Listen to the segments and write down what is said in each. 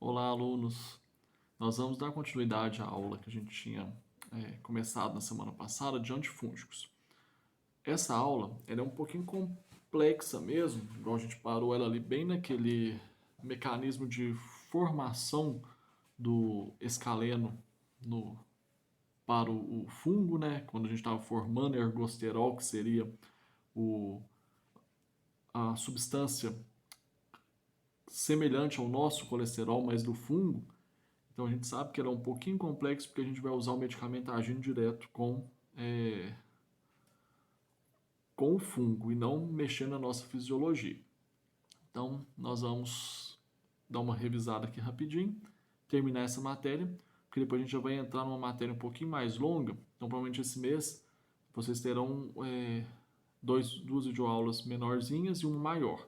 Olá, alunos. Nós vamos dar continuidade à aula que a gente tinha começado na semana passada de antifúngicos. Essa aula ela é um pouquinho complexa mesmo, igual a gente parou ela ali bem naquele mecanismo de formação do escaleno no, para o fungo, né? Quando a gente estava formando ergosterol, que seria o, a substância semelhante ao nosso colesterol, mas do fungo. Então a gente sabe que ela é um pouquinho complexo porque a gente vai usar o medicamento agindo direto com o fungo e não mexendo na nossa fisiologia. Então nós vamos dar uma revisada aqui rapidinho, terminar essa matéria, porque depois a gente já vai entrar numa matéria um pouquinho mais longa. Então provavelmente esse mês vocês terão duas videoaulas menorzinhas e uma maior,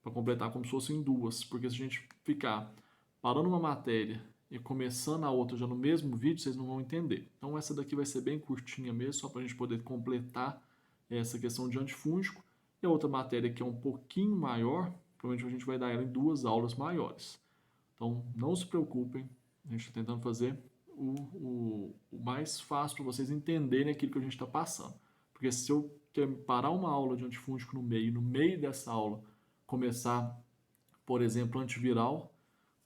para completar como se fossem duas, porque se a gente ficar parando uma matéria e começando a outra já no mesmo vídeo, vocês não vão entender. Então essa daqui vai ser bem curtinha mesmo, só para a gente poder completar essa questão de antifúngico. E a outra matéria que é um pouquinho maior, provavelmente a gente vai dar ela em duas aulas maiores. Então não se preocupem, a gente está tentando fazer o mais fácil para vocês entenderem aquilo que a gente está passando. Porque se eu parar uma aula de antifúngico no meio dessa aula começar, por exemplo, antiviral,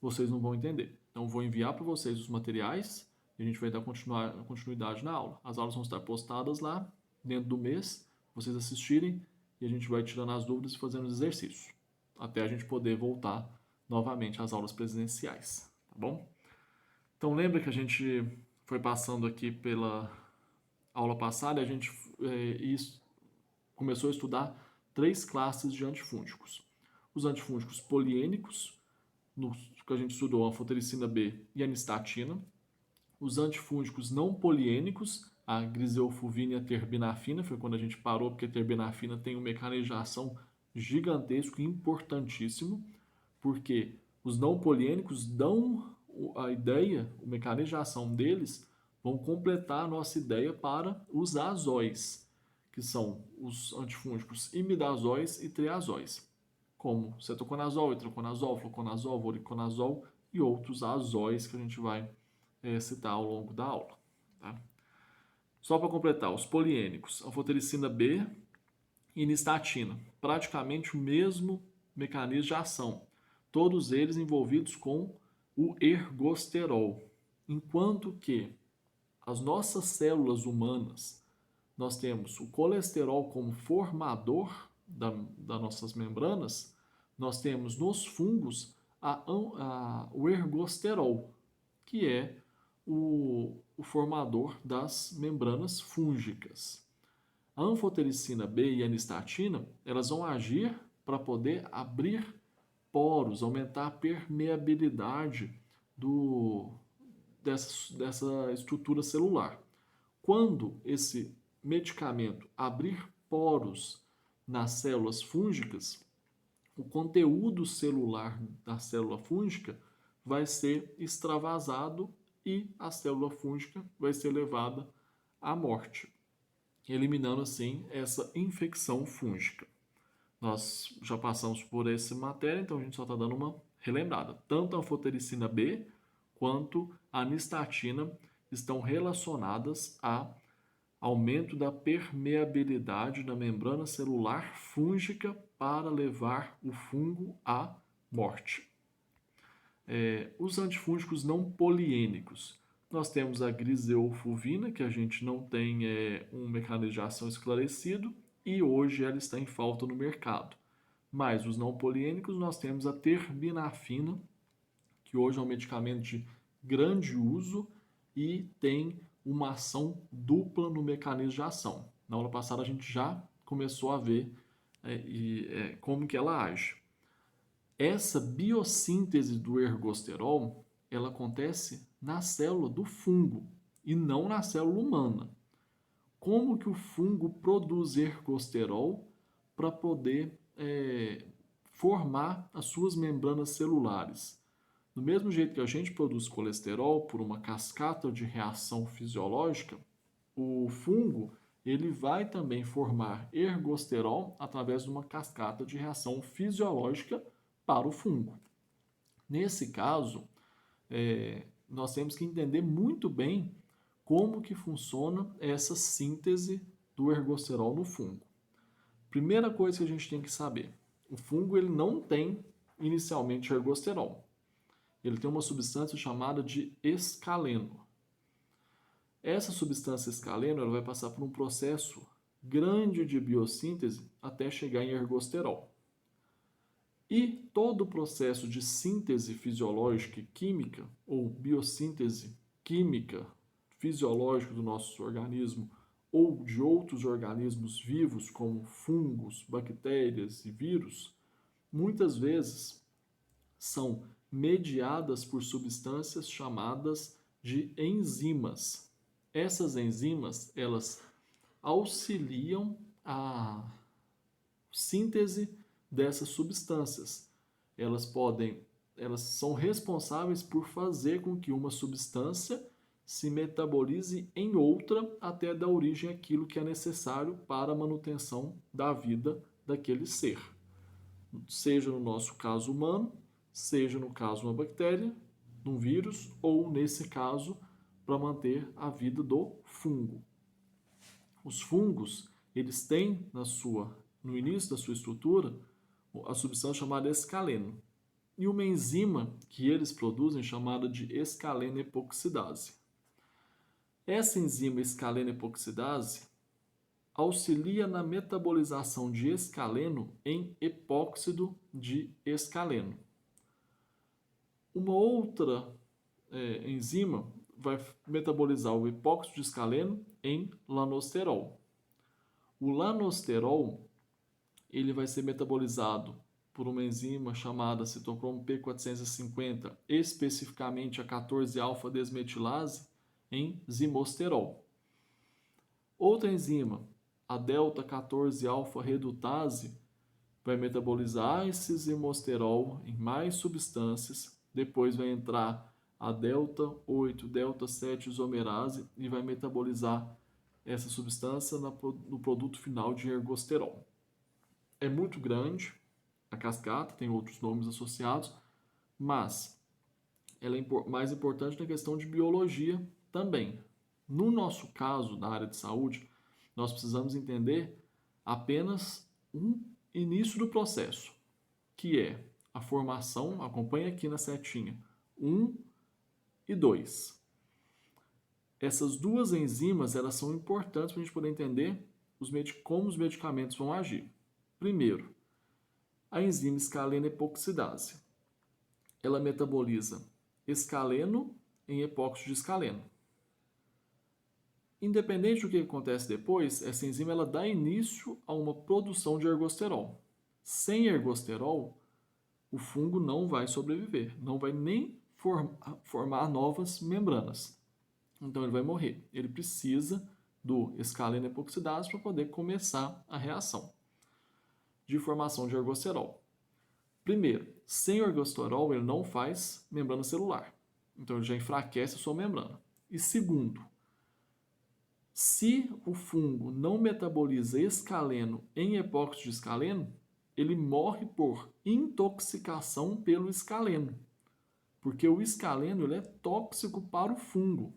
vocês não vão entender. Então, vou enviar para vocês os materiais e a gente vai dar continuidade na aula. As aulas vão estar postadas lá dentro do mês, vocês assistirem e a gente vai tirando as dúvidas e fazendo os exercícios, até a gente poder voltar novamente às aulas presenciais, tá bom? Então, lembra que a gente foi passando aqui pela aula passada e a gente começou a estudar três classes de antifúngicos. Os antifúngicos poliênicos, no que a gente estudou, a anfotericina B e a nistatina. Os antifúngicos não poliênicos, a griseofulvina e a terbinafina, foi quando a gente parou, porque a terbinafina tem um mecanismo de ação gigantesco e importantíssimo, porque os não poliênicos dão a ideia, o mecanismo de ação deles, vão completar a nossa ideia para os azóis, que são os antifúngicos imidazóis e triazóis, como cetoconazol, itraconazol, fluconazol, voriconazol e outros azóis que a gente vai citar ao longo da aula. Tá? Só para completar, os poliênicos, anfotericina B e nistatina, praticamente o mesmo mecanismo de ação, todos eles envolvidos com o ergosterol, enquanto que as nossas células humanas, nós temos o colesterol como formador das nossas membranas, nós temos nos fungos o ergosterol, que é o formador das membranas fúngicas. A anfotericina B e a nistatina, elas vão agir para poder abrir poros, aumentar a permeabilidade dessa estrutura celular. Quando esse medicamento abrir poros nas células fúngicas, o conteúdo celular da célula fúngica vai ser extravasado e a célula fúngica vai ser levada à morte, eliminando assim essa infecção fúngica. Nós já passamos por essa matéria, então a gente só está dando uma relembrada. Tanto a anfotericina B quanto a nistatina estão relacionadas a aumento da permeabilidade da membrana celular fúngica para levar o fungo à morte. Os antifúngicos não poliênicos. Nós temos a griseofulvina, que a gente não tem um mecanismo de ação esclarecido e hoje ela está em falta no mercado. Mas os não poliênicos nós temos a terbinafina, que hoje é um medicamento de grande uso e tem uma ação dupla no mecanismo de ação. Na aula passada a gente já começou a ver como que ela age. Essa biossíntese do ergosterol, ela acontece na célula do fungo e não na célula humana. Como que o fungo produz ergosterol para poder formar as suas membranas celulares? Do mesmo jeito que a gente produz colesterol por uma cascata de reação fisiológica, o fungo ele vai também formar ergosterol através de uma cascata de reação fisiológica para o fungo. Nesse caso, nós temos que entender muito bem como que funciona essa síntese do ergosterol no fungo. Primeira coisa que a gente tem que saber, o fungo ele não tem inicialmente ergosterol. Ele tem uma substância chamada de escaleno. Essa substância escaleno ela vai passar por um processo grande de biossíntese até chegar em ergosterol. E todo o processo de síntese fisiológica e química, ou biossíntese química fisiológica do nosso organismo, ou de outros organismos vivos, como fungos, bactérias e vírus, muitas vezes são mediadas por substâncias chamadas de enzimas. Essas enzimas, elas auxiliam a síntese dessas substâncias. Elas são responsáveis por fazer com que uma substância se metabolize em outra até dar origem àquilo que é necessário para a manutenção da vida daquele ser. Seja no nosso caso humano, seja no caso de uma bactéria, de um vírus, ou nesse caso, para manter a vida do fungo. Os fungos, eles têm no início da sua estrutura a substância chamada escaleno e uma enzima que eles produzem chamada de escaleno-epoxidase. Essa enzima escaleno-epoxidase auxilia na metabolização de escaleno em epóxido de escaleno. Uma outra enzima vai metabolizar o epóxido de escaleno em lanosterol. O lanosterol ele vai ser metabolizado por uma enzima chamada citocromo P450, especificamente a 14-alfa-desmetilase, em zimosterol. Outra enzima, a delta-14-alfa-redutase, vai metabolizar esse zimosterol em mais substâncias, depois vai entrar a delta-8, delta-7 isomerase e vai metabolizar essa substância no produto final de ergosterol. É muito grande, a cascata tem outros nomes associados, mas ela é mais importante na questão de biologia também. No nosso caso, na área de saúde, nós precisamos entender apenas um início do processo, que é a formação, acompanha aqui na setinha, 1 e 2. Essas duas enzimas elas são importantes para a gente poder entender como os medicamentos vão agir. Primeiro, a enzima escaleno-epoxidase. Ela metaboliza escaleno em epóxido de escaleno. Independente do que acontece depois, essa enzima ela dá início a uma produção de ergosterol. Sem ergosterol, o fungo não vai sobreviver, não vai nem formar novas membranas. Então ele vai morrer. Ele precisa do escaleno-epoxidase para poder começar a reação de formação de ergosterol. Primeiro, sem ergosterol ele não faz membrana celular. Então ele já enfraquece a sua membrana. E segundo, se o fungo não metaboliza escaleno em epóxido de escaleno, ele morre por intoxicação pelo escaleno. Porque o escaleno ele é tóxico para o fungo.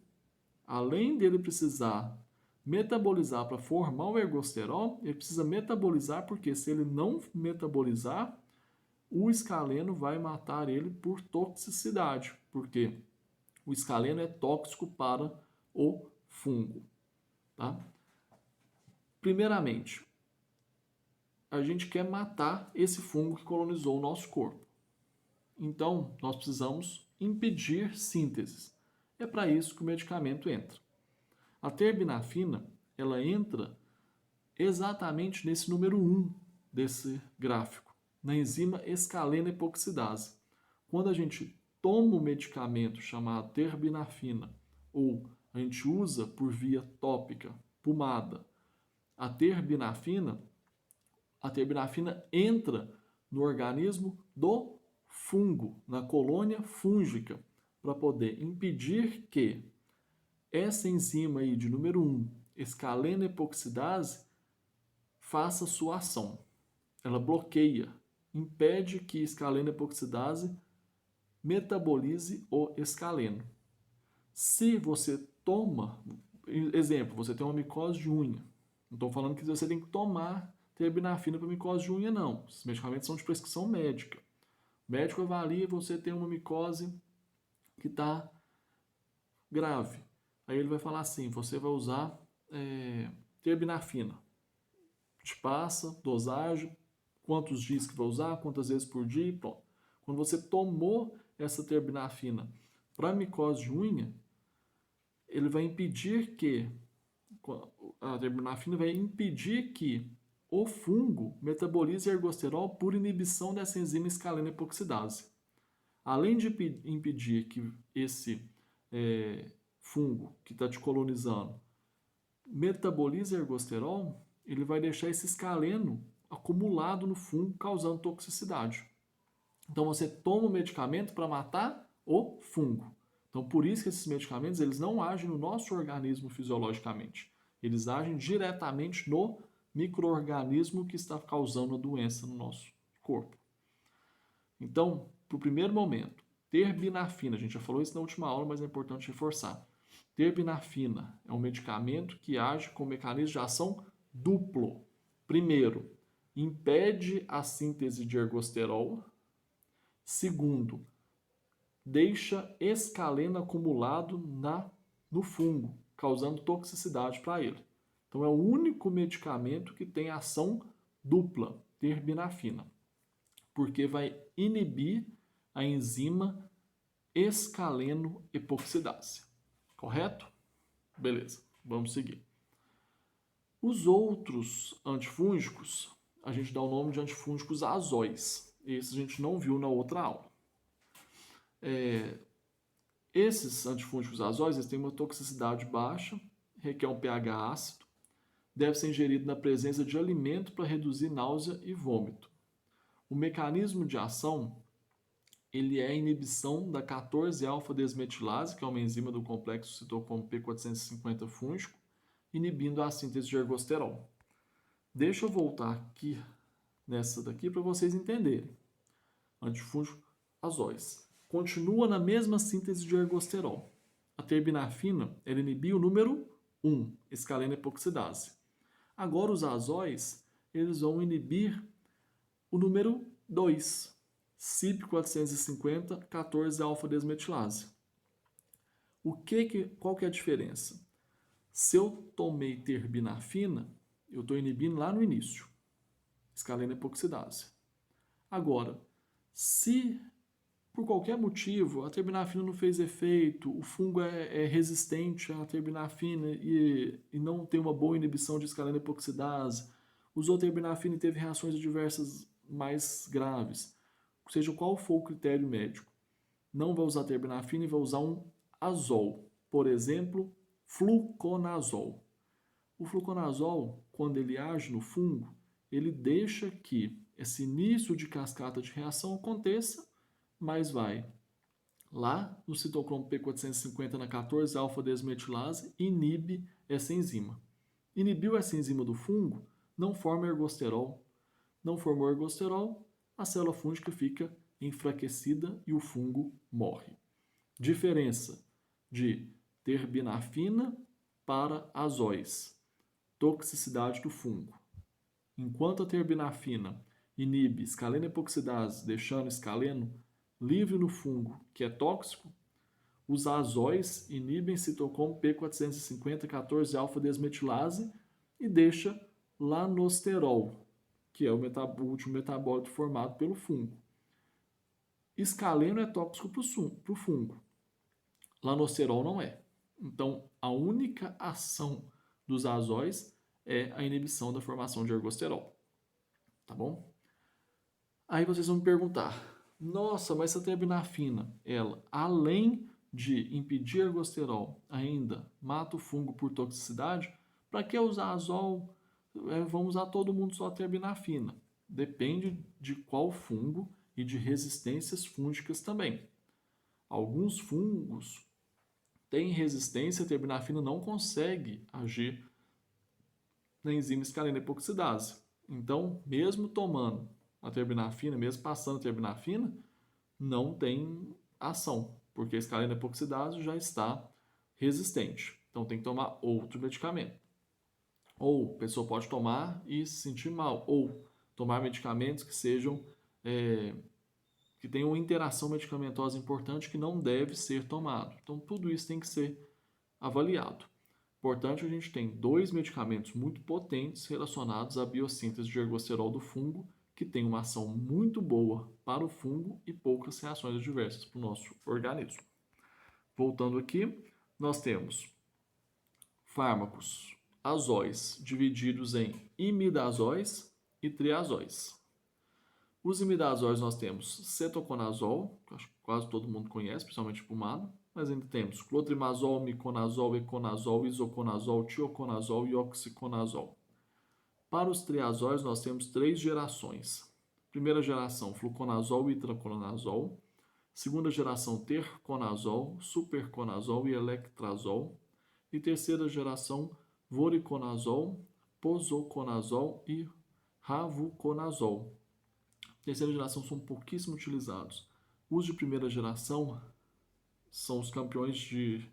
Além dele precisar metabolizar para formar o ergosterol, ele precisa metabolizar porque se ele não metabolizar, o escaleno vai matar ele por toxicidade, porque o escaleno é tóxico para o fungo. Tá? Primeiramente, a gente quer matar esse fungo que colonizou o nosso corpo. Então, nós precisamos impedir sínteses. É para isso que o medicamento entra. A terbinafina, ela entra exatamente nesse número 1 desse gráfico, na enzima escaleno-epoxidase. Quando a gente toma um medicamento chamado terbinafina, ou a gente usa por via tópica, pomada, a terbinafina entra no organismo do fungo, na colônia fúngica, para poder impedir que essa enzima aí de número 1, escaleno-epoxidase, faça sua ação. Ela bloqueia, impede que escaleno-epoxidase metabolize o escaleno. Se você toma, exemplo, você tem uma micose de unha. Não estou falando que você tem que tomar terbinafina para micose de unha, não. Esses medicamentos são de prescrição médica. O médico avalia e você tem uma micose que está grave. Aí ele vai falar assim, você vai usar terbinafina. Te passa, dosagem, quantos dias que vai usar, quantas vezes por dia e pronto. Quando você tomou essa terbinafina para micose de unha, ele vai impedir que, a terbinafina vai impedir que o fungo metabolize ergosterol por inibição dessa enzima escaleno epoxidase. Além de impedir que esse fungo que está te colonizando metabolize ergosterol, ele vai deixar esse escaleno acumulado no fungo, causando toxicidade. Então você toma o medicamento para matar o fungo. Então por isso que esses medicamentos eles não agem no nosso organismo fisiologicamente. Eles agem diretamente no micro-organismo que está causando a doença no nosso corpo. Então, para o primeiro momento, terbinafina, a gente já falou isso na última aula, mas é importante reforçar. Terbinafina é um medicamento que age com mecanismo de ação duplo. Primeiro, impede a síntese de ergosterol. Segundo, deixa escaleno acumulado no fungo, causando toxicidade para ele. Então é o único medicamento que tem ação dupla, terbinafina, porque vai inibir a enzima escaleno epoxidase. Correto? Beleza, vamos seguir. Os outros antifúngicos, a gente dá o nome de antifúngicos azóis. Esse a gente não viu na outra aula. Esses antifúngicos azóis eles têm uma toxicidade baixa, requer um pH ácido, deve ser ingerido na presença de alimento para reduzir náusea e vômito. O mecanismo de ação ele é a inibição da 14-alfa-desmetilase, que é uma enzima do complexo citocromo P450 fúngico, inibindo a síntese de ergosterol. Deixa eu voltar aqui nessa daqui para vocês entenderem. Antifúngico azóis. Continua na mesma síntese de ergosterol. A terbinafina ela inibiu o número 1, escaleno epoxidase. Agora os azóis eles vão inibir o número 2, CYP450, 14-alfa-desmetilase. Qual que é a diferença? Se eu tomei terbinafina, eu estou inibindo lá no início, escaleno epoxidase. Agora, se por qualquer motivo a terbinafina não fez efeito, o fungo é resistente à terbinafina e não tem uma boa inibição de escaleno epoxidase, usou terbinafina e teve reações adversas mais graves, seja qual for o critério médico, não vai usar terbinafina e vai usar um azol, por exemplo, fluconazol. O fluconazol, quando ele age no fungo, ele deixa que esse início de cascata de reação aconteça, mas vai lá no citocromo P450 na 14-alfa-desmetilase e inibe essa enzima. Inibiu essa enzima do fungo, não forma ergosterol. Não formou ergosterol, a célula fúngica fica enfraquecida e o fungo morre. Diferença de terbinafina para azóis. Toxicidade do fungo. Enquanto a terbinafina inibe escaleno epoxidase, deixando escaleno livre no fungo, que é tóxico, os azóis inibem citocromo P450, 14-alfa-desmetilase e deixa lanosterol, que é o último metabólito formado pelo fungo. Escaleno é tóxico para o fungo. Lanosterol não é. Então, a única ação dos azóis é a inibição da formação de ergosterol. Tá bom? Aí vocês vão me perguntar, nossa, mas essa terbinafina, ela, além de impedir ergosterol, ainda mata o fungo por toxicidade, para que usar azol? Vamos usar todo mundo só terbinafina. Depende de qual fungo e de resistências fúngicas também. Alguns fungos têm resistência, a terbinafina não consegue agir na enzima escaleno epoxidase. Então, mesmo tomando a terbinafina, mesmo passando a terbinafina, não tem ação, porque a escalena epoxidase já está resistente. Então tem que tomar outro medicamento. Ou a pessoa pode tomar e se sentir mal, ou tomar medicamentos que sejam que tenham uma interação medicamentosa importante que não deve ser tomado. Então tudo isso tem que ser avaliado. Importante, a gente tem 2 medicamentos muito potentes relacionados à biossíntese de ergosterol do fungo, que tem uma ação muito boa para o fungo e poucas reações adversas para o nosso organismo. Voltando aqui, nós temos fármacos azóis divididos em imidazóis e triazóis. Os imidazóis nós temos cetoconazol, que acho que quase todo mundo conhece, principalmente fumado, mas ainda temos clotrimazol, miconazol, econazol, isoconazol, tioconazol e oxiconazol. Para os triazóis nós temos 3 gerações. Primeira geração, fluconazol e itraconazol. Segunda geração, terconazol, superconazol e electrazol. E terceira geração, voriconazol, posoconazol e ravuconazol. Terceira geração são pouquíssimo utilizados. Os de primeira geração são os campeões de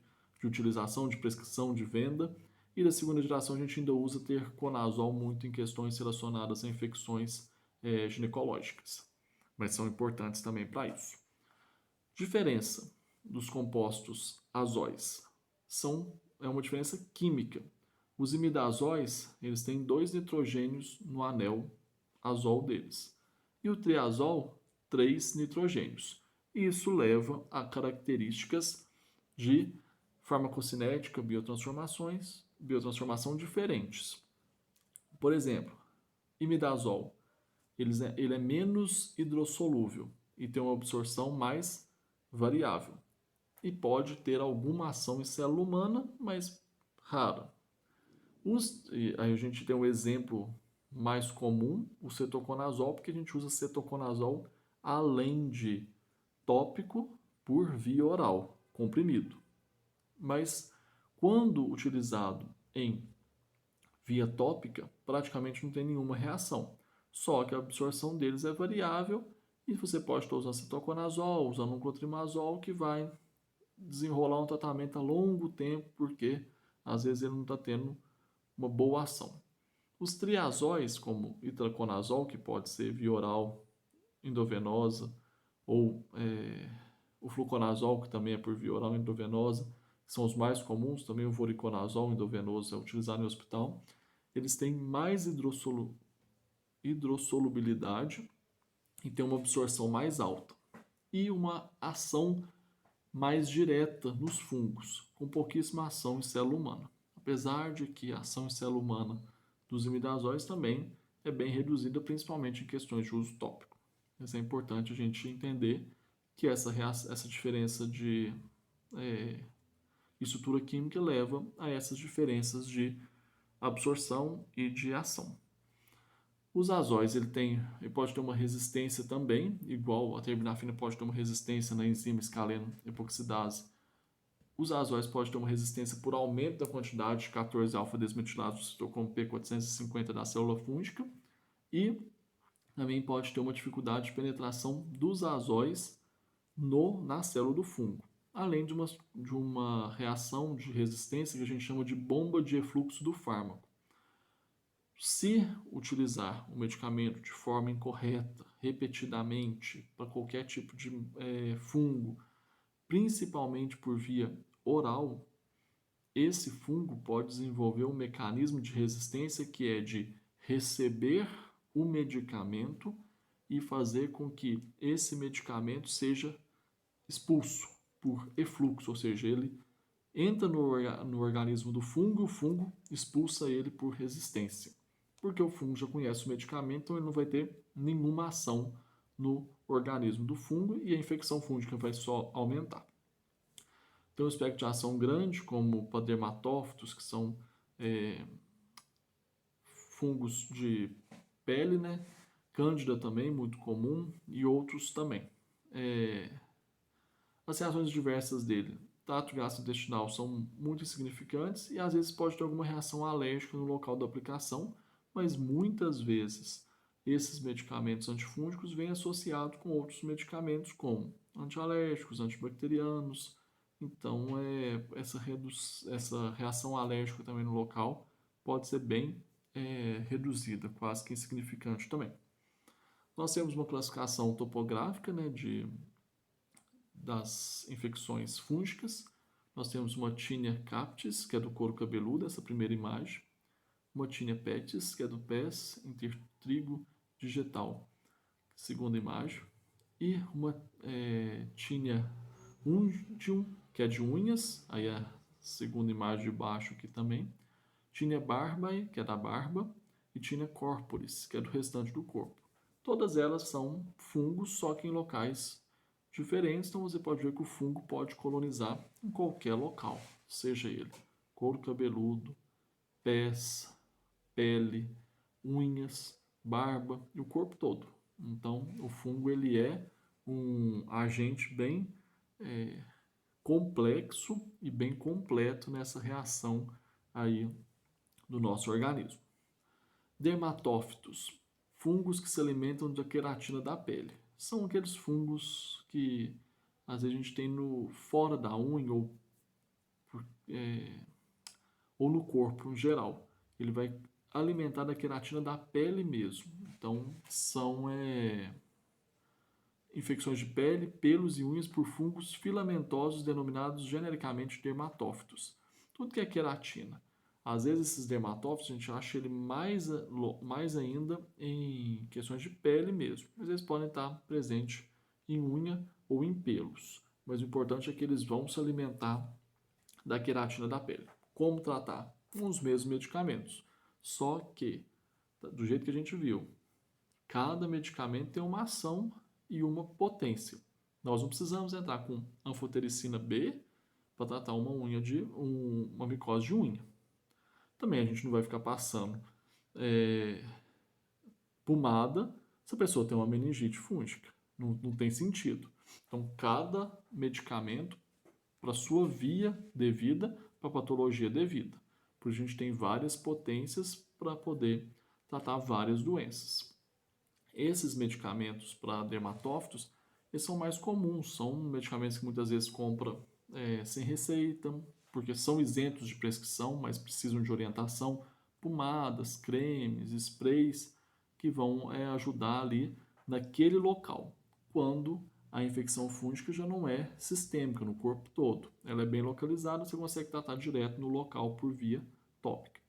utilização, de prescrição, de venda. E da segunda geração a gente ainda usa terconazol muito em questões relacionadas a infecções ginecológicas. Mas são importantes também para isso. Diferença dos compostos azóis é uma diferença química. Os imidazóis, eles têm 2 nitrogênios no anel azol deles. E o triazol, 3 nitrogênios. E isso leva a características de farmacocinética, biotransformação diferentes. Por exemplo, imidazol, ele é menos hidrossolúvel e tem uma absorção mais variável. E pode ter alguma ação em célula humana, mas rara. Aí a gente tem um exemplo mais comum, o cetoconazol, porque a gente usa cetoconazol além de tópico por via oral, comprimido. Mas quando utilizado em via tópica, praticamente não tem nenhuma reação. Só que a absorção deles é variável e você pode estar usando cetoconazol, usando um clotrimazol, que vai desenrolar um tratamento a longo tempo, porque às vezes ele não está tendo uma boa ação. Os triazóis, como itraconazol, que pode ser via oral endovenosa, ou o fluconazol, que também é por via oral endovenosa, que são os mais comuns, também o voriconazol endovenoso é utilizado no hospital, eles têm mais hidrossolubilidade e têm uma absorção mais alta e uma ação mais direta nos fungos, com pouquíssima ação em célula humana. Apesar de que a ação em célula humana dos imidazóis também é bem reduzida, principalmente em questões de uso tópico. Mas é importante a gente entender que essa diferença de estrutura química leva a essas diferenças de absorção e de ação. Os azóis, ele pode ter uma resistência também, igual a terbinafina pode ter uma resistência na enzima escaleno epoxidase. Os azóis podem ter uma resistência por aumento da quantidade de 14-alfa-desmetilados do citocromo P450 da célula fúngica e também pode ter uma dificuldade de penetração dos azóis na célula do fungo, além de uma reação de resistência que a gente chama de bomba de efluxo do fármaco. Se utilizar o medicamento de forma incorreta, repetidamente, para qualquer tipo de fungo, principalmente por via oral, esse fungo pode desenvolver um mecanismo de resistência que é de receber o medicamento e fazer com que esse medicamento seja expulso por efluxo, ou seja, ele entra no organismo do fungo e o fungo expulsa ele por resistência. Porque o fungo já conhece o medicamento, então ele não vai ter nenhuma ação no organismo do fungo e a infecção fúngica vai só aumentar. Tem um espectro de ação grande, como padermatófitos, que são fungos de pele, né? Cândida também, muito comum, e outros também. As reações diversas dele, trato gastrointestinal, são muito insignificantes e às vezes pode ter alguma reação alérgica no local da aplicação, mas muitas vezes Esses medicamentos antifúngicos vêm associados com outros medicamentos como antialérgicos, antibacterianos. Então, essa reação alérgica também no local pode ser bem reduzida, quase que insignificante também. Nós temos uma classificação topográfica, né, das infecções fúngicas. Nós temos uma Tinea capitis, que é do couro cabeludo, essa primeira imagem. Uma Tinea pedis, que é do pés intertrigo digital, segunda imagem. E uma Tinea unguium, que é de unhas, aí a segunda imagem de baixo aqui também. Tinea barbae, que é da barba. E Tinea corporis, que é do restante do corpo. Todas elas são fungos, só que em locais diferentes, então você pode ver que o fungo pode colonizar em qualquer local, seja ele couro cabeludo, pés, pele, unhas, barba e o corpo todo. Então, o fungo ele é um agente bem complexo e bem completo nessa reação aí do nosso organismo. Dermatófitos, fungos que se alimentam da queratina da pele. São aqueles fungos que às vezes a gente tem fora da unha ou no corpo em geral. Ele vai alimentar da queratina da pele mesmo. Então, são infecções de pele, pelos e unhas por fungos filamentosos denominados genericamente dermatófitos. Tudo que é queratina. Às vezes esses dermatófitos a gente acha ele mais ainda em questões de pele mesmo, mas eles podem estar presentes em unha ou em pelos. Mas o importante é que eles vão se alimentar da queratina da pele. Como tratar? Com os mesmos medicamentos. Só que, do jeito que a gente viu, cada medicamento tem uma ação e uma potência. Nós não precisamos entrar com anfotericina B para tratar uma micose de unha. Também a gente não vai ficar passando pomada se a pessoa tem uma meningite fúngica. Não tem sentido. Então, cada medicamento para sua via devida, para a patologia devida. Por isso a gente tem várias potências para poder tratar várias doenças. Esses medicamentos para dermatófitos, eles são mais comuns, são medicamentos que muitas vezes compra sem receita, porque são isentos de prescrição, mas precisam de orientação, pomadas, cremes, sprays, que vão ajudar ali naquele local, quando a infecção fúngica já não é sistêmica no corpo todo. Ela é bem localizada, você consegue tratar direto no local por via tópica.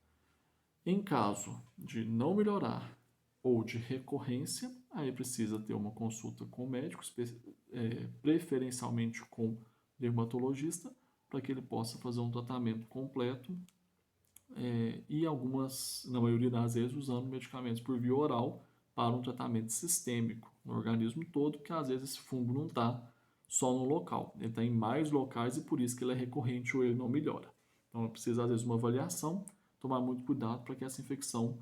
Em caso de não melhorar ou de recorrência, aí precisa ter uma consulta com o médico, preferencialmente com dermatologista, para que ele possa fazer um tratamento completo e na maioria das vezes, usando medicamentos por via oral para um tratamento sistêmico no organismo todo, porque às vezes esse fungo não está só no local, ele está em mais locais e por isso que ele é recorrente ou ele não melhora. Então precisa às vezes uma avaliação, tomar muito cuidado para que essa infecção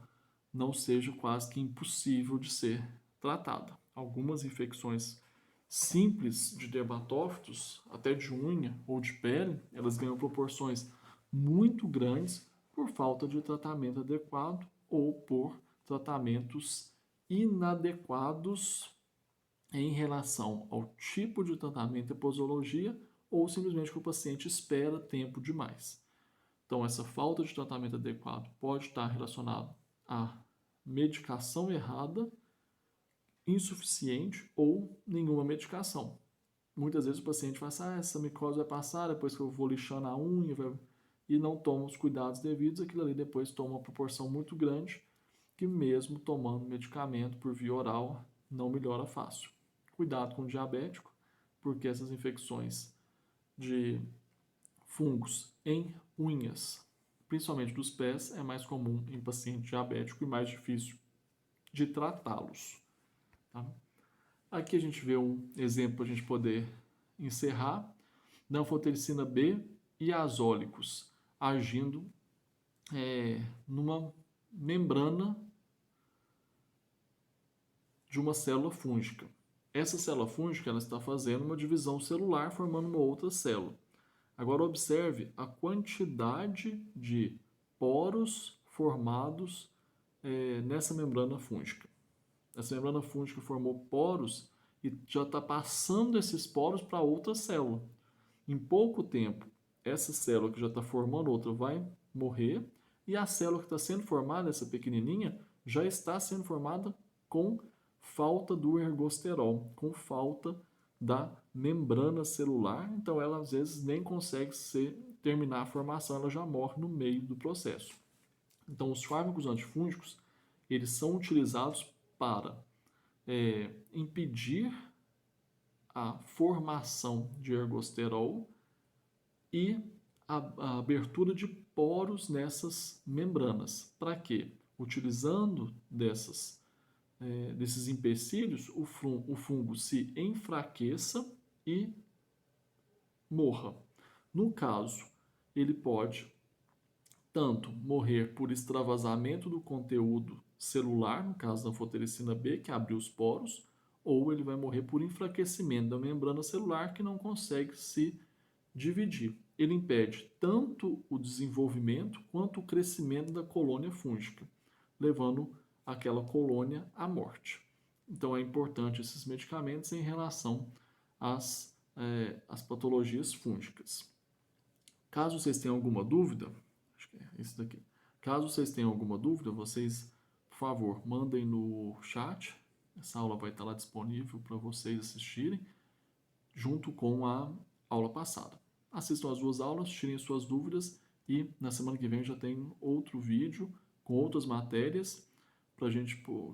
não seja quase que impossível de ser tratada. Algumas infecções simples de dermatófitos, até de unha ou de pele, elas ganham proporções muito grandes por falta de tratamento adequado ou por tratamentos inadequados em relação ao tipo de tratamento e posologia ou simplesmente que o paciente espera tempo demais. Então, essa falta de tratamento adequado pode estar relacionado à medicação errada, insuficiente ou nenhuma medicação. Muitas vezes o paciente fala assim, essa micose vai passar depois que eu vou lixando a unha, e não toma os cuidados devidos, aquilo ali depois toma uma proporção muito grande, que mesmo tomando medicamento por via oral, não melhora fácil. Cuidado com o diabético, porque essas infecções de fungos em unhas, principalmente dos pés, é mais comum em paciente diabético e mais difícil de tratá-los. Tá? Aqui a gente vê um exemplo para a gente poder encerrar. Anfotericina B e azólicos agindo numa membrana de uma célula fúngica. Essa célula fúngica ela está fazendo uma divisão celular, formando uma outra célula. Agora observe a quantidade de poros formados nessa membrana fúngica. Essa membrana fúngica formou poros e já está passando esses poros para outra célula. Em pouco tempo, essa célula que já está formando outra vai morrer e a célula que está sendo formada, essa pequenininha, já está sendo formada com falta do ergosterol, com falta da membrana celular, então ela às vezes nem consegue terminar a formação, ela já morre no meio do processo. Então, os fármacos antifúngicos, eles são utilizados para impedir a formação de ergosterol e a abertura de poros nessas membranas. Para quê? Utilizando desses empecilhos, o fungo se enfraqueça e morra. No caso, ele pode tanto morrer por extravasamento do conteúdo celular, no caso da anfotericina B, que abriu os poros, ou ele vai morrer por enfraquecimento da membrana celular que não consegue se dividir. Ele impede tanto o desenvolvimento quanto o crescimento da colônia fúngica, levando aquela colônia à morte. Então é importante esses medicamentos em relação às patologias fúngicas. Caso vocês tenham alguma dúvida, acho que é isso daqui. Caso vocês tenham alguma dúvida, vocês, por favor, mandem no chat. Essa aula vai estar lá disponível para vocês assistirem, junto com a aula passada. Assistam as duas aulas, tirem suas dúvidas e na semana que vem já tem outro vídeo com outras matérias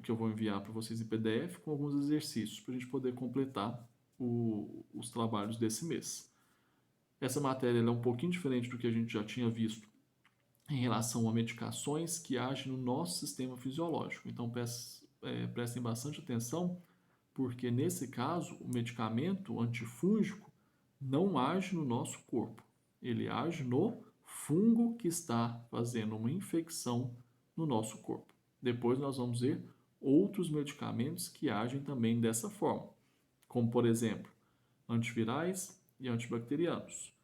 que eu vou enviar para vocês em PDF com alguns exercícios para a gente poder completar os trabalhos desse mês. Essa matéria é um pouquinho diferente do que a gente já tinha visto em relação a medicações que agem no nosso sistema fisiológico. Então prestem bastante atenção, porque nesse caso o medicamento antifúngico não age no nosso corpo, ele age no fungo que está fazendo uma infecção no nosso corpo. Depois nós vamos ver outros medicamentos que agem também dessa forma, como por exemplo, antivirais e antibacterianos.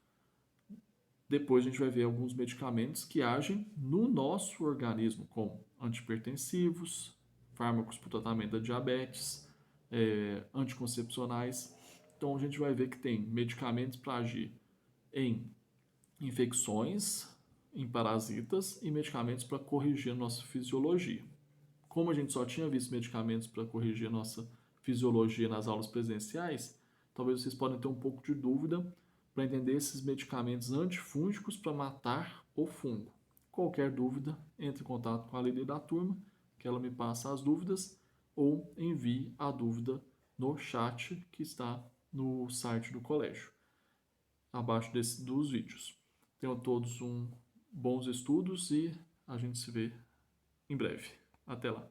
Depois a gente vai ver alguns medicamentos que agem no nosso organismo, como antihipertensivos, fármacos para o tratamento da diabetes, anticoncepcionais. Então a gente vai ver que tem medicamentos para agir em infecções, em parasitas e medicamentos para corrigir a nossa fisiologia. Como a gente só tinha visto medicamentos para corrigir a nossa fisiologia nas aulas presenciais, talvez vocês podem ter um pouco de dúvida para entender esses medicamentos antifúngicos para matar o fungo. Qualquer dúvida, entre em contato com a líder da turma, que ela me passa as dúvidas, ou envie a dúvida no chat que está no site do colégio, abaixo dos vídeos. Tenham todos bons estudos e a gente se vê em breve. Até lá!